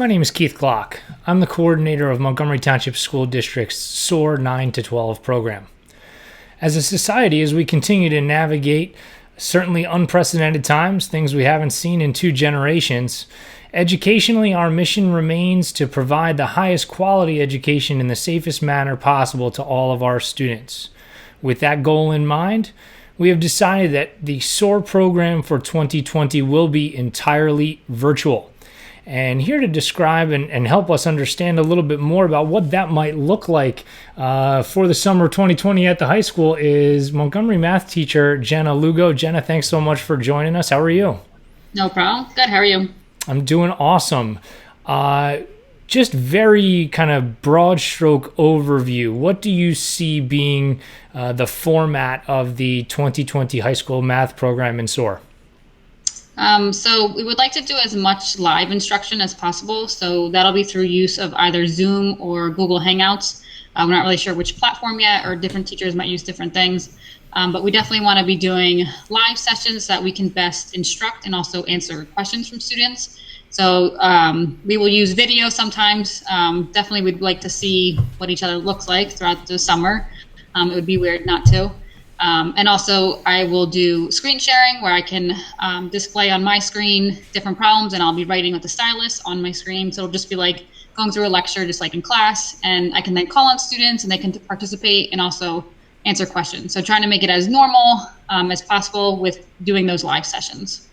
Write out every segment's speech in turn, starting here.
My name is Keith Glock. I'm the coordinator of Montgomery Township School District's SOAR 9 to 12 program. As a society, as we continue to navigate certainly unprecedented times, things we haven't seen in 2 generations, educationally, our mission remains to provide the highest quality education in the safest manner possible to all of our students. With that goal in mind, we have decided that the SOAR program for 2020 will be entirely virtual. And here to describe and help us understand a little bit more about what that might look like for the summer of 2020 at the high school is Montgomery math teacher Jenna Lugo. Jenna, thanks so much for joining us. How are you? No problem. Good. How are you? I'm doing awesome. Just very kind of broad stroke overview. What do you see being the format of the 2020 high school math program in SOAR? So we would like to do as much live instruction as possible. So that'll be through use of either Zoom or Google Hangouts. We're not really sure which platform yet, or different teachers might use different things. But we definitely want to be doing live sessions so that we can best instruct and also answer questions from students. So we will use video sometimes. Definitely we'd like to see what each other looks like throughout the summer. It would be weird not to. And also I will do screen sharing where I can display on my screen different problems, and I'll be writing with the stylus on my screen. So it'll just be like going through a lecture, just like in class, and I can then call on students and they can participate and also answer questions. So trying to make it as normal as possible with doing those live sessions.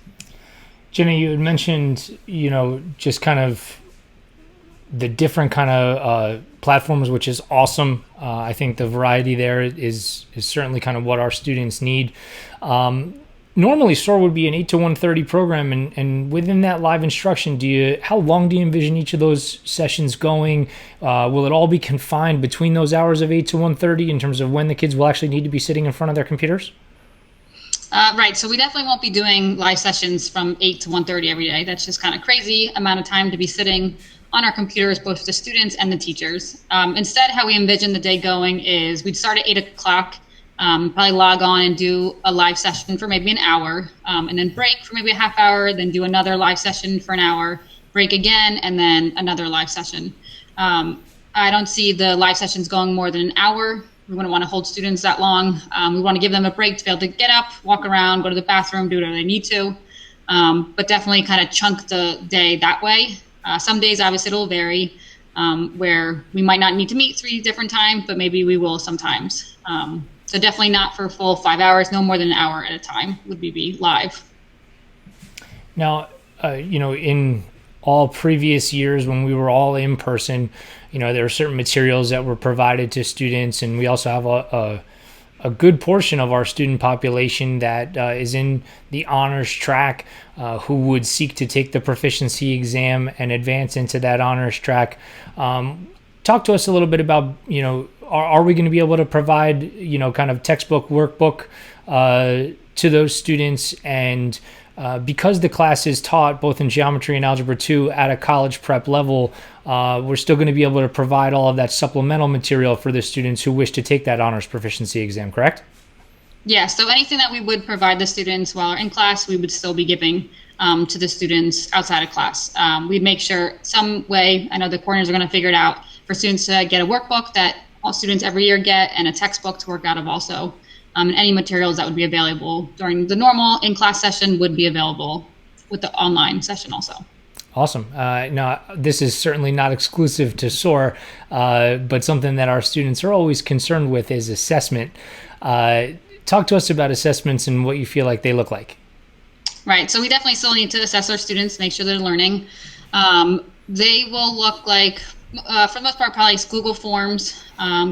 Jenna, you had mentioned, just kind of the different kind of platforms, which is awesome. I think the variety there is certainly kind of what our students need. Normally, SOAR would be an 8 to 1:30 program, and within that live instruction, how long do you envision each of those sessions going? Will it all be confined between those hours of 8 to 1:30 in terms of when the kids will actually need to be sitting in front of their computers? Right. So we definitely won't be doing live sessions from 8 to 1:30 every day. That's just kind of crazy amount of time to be sitting on our computers, both the students and the teachers. Instead, how we envision the day going is we'd start at 8 o'clock, probably log on and do a live session for maybe an hour, and then break for maybe a half hour, then do another live session for an hour, break again, and then another live session. I don't see the live sessions going more than an hour. We wouldn't want to hold students that long. We want to give them a break to be able to get up, walk around, go to the bathroom, do whatever they need to, but definitely kind of chunk the day that way. Some days, obviously, it'll vary, where we might not need to meet 3 different times, but maybe we will sometimes. So definitely not for a full 5 hours, no more than an hour at a time would be live. Now, in all previous years when we were all in person, there are certain materials that were provided to students, and we also have a good portion of our student population that is in the honors track who would seek to take the proficiency exam and advance into that honors track. Talk to us a little bit about, are we going to be able to provide, kind of textbook, workbook to those students? And because the class is taught both in geometry and algebra 2 at a college prep level, we're still going to be able to provide all of that supplemental material for the students who wish to take that honors proficiency exam, correct? Yeah, so anything that we would provide the students while in class, we would still be giving to the students outside of class. We'd make sure some way, I know the coordinators are going to figure it out, for students to get a workbook that all students every year get, and a textbook to work out of also. And any materials that would be available during the normal in-class session would be available with the online session also. Awesome. Now, this is certainly not exclusive to SOAR, but something that our students are always concerned with is assessment. Talk to us about assessments and what you feel like they look like. Right. So we definitely still need to assess our students, make sure they're learning. They will look like, for the most part, probably Google Forms,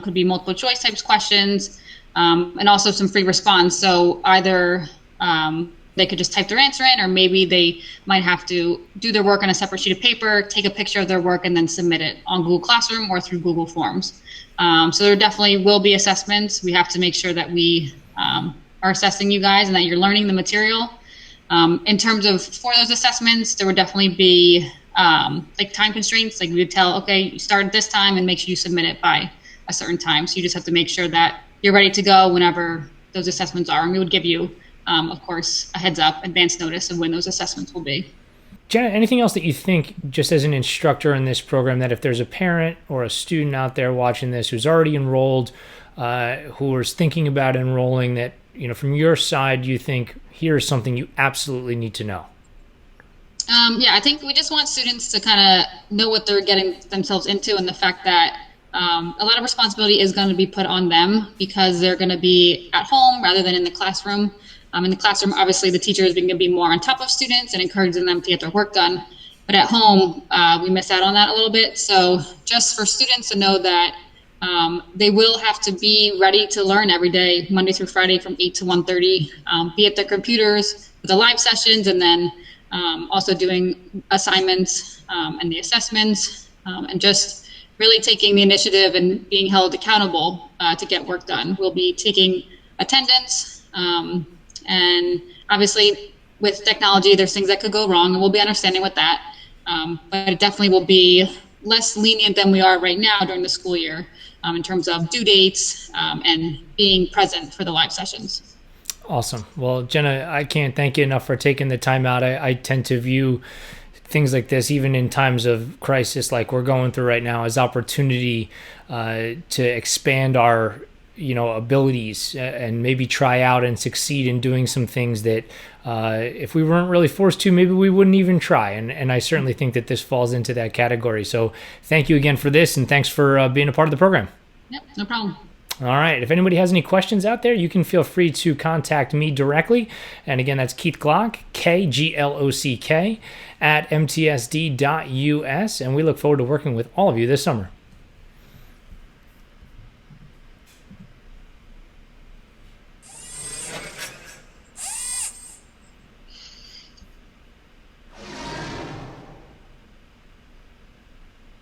could be multiple choice types questions, and also some free response. So either they could just type their answer in, or maybe they might have to do their work on a separate sheet of paper, take a picture of their work, and then submit it on Google Classroom or through Google Forms. So there definitely will be assessments. We have to make sure that we are assessing you guys and that you're learning the material. In terms of for those assessments, there would definitely be like time constraints. Like we would tell, okay, you start at this time and make sure you submit it by a certain time. So you just have to make sure that you're ready to go whenever those assessments are. And we would give you, of course, a heads up, advance notice of when those assessments will be. Jenna, anything else that you think, just as an instructor in this program, that if there's a parent or a student out there watching this who's already enrolled, who is thinking about enrolling, that, from your side, you think here's something you absolutely need to know? Yeah, I think we just want students to kind of know what they're getting themselves into, and the fact that a lot of responsibility is going to be put on them because they're going to be at home rather than in the classroom. In the classroom, obviously, the teacher is going to be more on top of students and encouraging them to get their work done. But at home, we miss out on that a little bit. So just for students to know that they will have to be ready to learn every day, Monday through Friday from 8 to 1:30, be at their computers with the live sessions, and then also doing assignments and the assessments, and just really taking the initiative and being held accountable to get work done. We'll be taking attendance. And obviously, with technology, there's things that could go wrong, and we'll be understanding with that. But it definitely will be less lenient than we are right now during the school year in terms of due dates and being present for the live sessions. Awesome. Well, Jenna, I can't thank you enough for taking the time out. I tend to view things like this, even in times of crisis like we're going through right now, as opportunity to expand our abilities and maybe try out and succeed in doing some things that if we weren't really forced to, maybe we wouldn't even try. And I certainly think that this falls into that category. So thank you again for this, and thanks for being a part of the program. Yep, no problem. All right. If anybody has any questions out there, you can feel free to contact me directly. And again, that's Keith Glock, KGLOCK, @mtsd.us. And we look forward to working with all of you this summer.